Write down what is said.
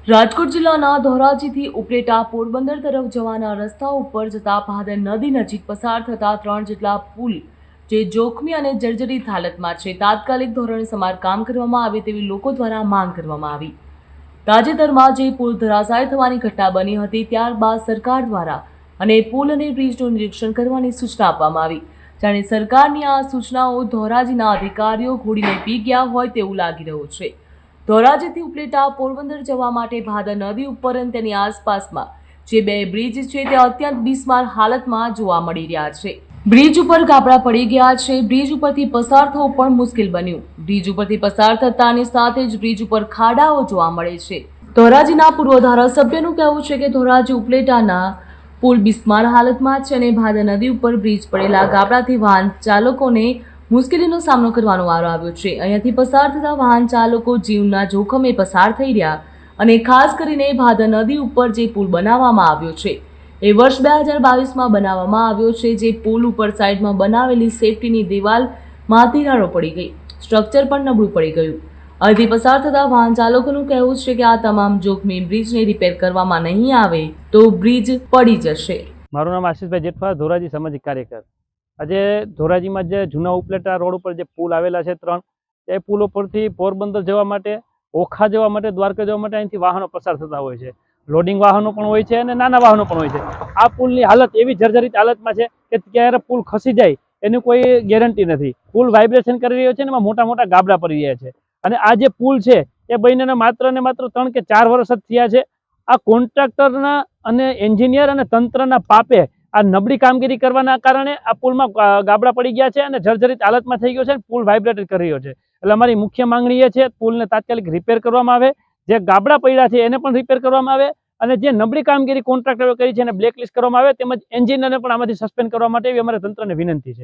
રાજકોટ જિલ્લાના ધોરાજીથી ઉપલેટા પોરબંદર તરફ જવાના રસ્તા ઉપર જતા ભાદર નદી નજીક પસાર થતા 3 જેટલા પુલ જે જોખમી અને જર્જરિત હાલતમાં છે, તાત્કાલિક ધોરણે સમારકામ કરવામાં આવે તેવી લોકો દ્વારા માંગ કરવામાં આવી। તાજેતરમાં જે પુલ ધરાશાયી થવાની ઘટના બની હતી, ત્યારબાદ સરકાર દ્વારા અને પુલ અને બ્રિજનું નિરીક્ષણ કરવાની સૂચના આપવામાં આવી। જાણે સરકારની આ સૂચનાઓ ધોરાજીના અધિકારીઓ ઘોડીને પી ગયા હોય તેવું લાગી રહ્યું છે। ધોરાજીથી ઉપલેટા પોરબંદર જવા માટે ભાદર નદી ઉપર અને તેની આસપાસમાં જે 2 બ્રિજ છે તે અત્યંત બિસ્માર હાલતમાં જોવા મળી રહ્યા છે। બ્રિજ ઉપર ગાબડા પડી ગયા છે। બ્રિજ ઉપરથી પસાર થવું પણ મુશ્કેલ બન્યું। બ્રિજ ઉપરથી પસાર થતાની સાથે જ બ્રિજ ઉપર ખાડાઓ જોવા મળે છે। ધોરાજીના પૂર્વ ધારાસભ્યનું કહેવું છે કે ધોરાજી ઉપલેટાના પુલ બિસ્માર હાલતમાં છે અને ભાદર નદી ઉપર બ્રિજ પડેલા ગાબડાથી વાહન ચાલકોને મુશ્કેલીનો સામનો કરવાનો વારો આવ્યો છે। અહીંયાથી પસાર થતા વાહન ચાલકો જીવના જોખમે પસાર થઈ રહ્યા અને ખાસ કરીને ભાદર નદી ઉપર જે પુલ બનાવવામાં આવ્યો છે એ વર્ષ 2022માં બનાવવામાં આવ્યો છે। જે પુલ ઉપર સાઈડમાં બનાવેલી સેફટીની દિવાલમાં તિરાડો પડી ગઈ, સ્ટ્રક્ચર પણ નબળું પડી ગયું। અહીંથી પસાર થતા વાહન ચાલકોનું કહેવું છે કે આ તમામ જોખમી બ્રિજને રિપેર કરવામાં નહીં આવે તો બ્રિજ પડી જશે। મારું નામ આશીષભાઈ જેઠવા, ધોરાજી સામાજિક કાર્યકર। આજે ધોરાજીમાં જે જૂના ઉપલેટા રોડ ઉપર જે પુલ આવેલા છે 3, એ પુલ ઉપરથી પોરબંદર જવા માટે, ઓખા જવા માટે, દ્વારકા જવા માટે અહીંથી વાહનો પસાર થતા હોય છે। લોડિંગ વાહનો પણ હોય છે અને નાના વાહનો પણ હોય છે। આ પુલની હાલત એવી જર્જરિત હાલતમાં છે કે ક્યારે પુલ ખસી જાય એની કોઈ ગેરંટી નથી। પુલ વાઇબ્રેશન કરી રહ્યો છે ને એમાં મોટા મોટા ગાબડા પડી રહ્યા છે। અને આ જે પુલ છે એ બનીને માત્ર ને માત્ર 3 કે 4 વર્ષ જ થયા છે। આ કોન્ટ્રાક્ટરના અને એન્જિનિયર અને તંત્રના પાપે આ નબળી કામગીરી કરવાના કારણે આ પુલમાં ગાબડા પડી ગયા છે અને જર્જરિત હાલતમાં થઈ ગયો છે। પુલ વાઇબ્રેટ કરી રહ્યો છે। એટલે અમારી મુખ્ય માંગણી એ છે પુલને તાત્કાલિક રિપેર કરવામાં આવે, જે ગાબડા પડ્યા છે એને પણ રિપેર કરવામાં આવે અને જે નબળી કામગીરી કોન્ટ્રાક્ટરો કરી છે એને બ્લેકલિસ્ટ કરવામાં આવે, તેમજ એન્જિનિયરને પણ આમાંથી સસ્પેન્ડ કરવા માટે એવી અમારે તંત્રને વિનંતી છે।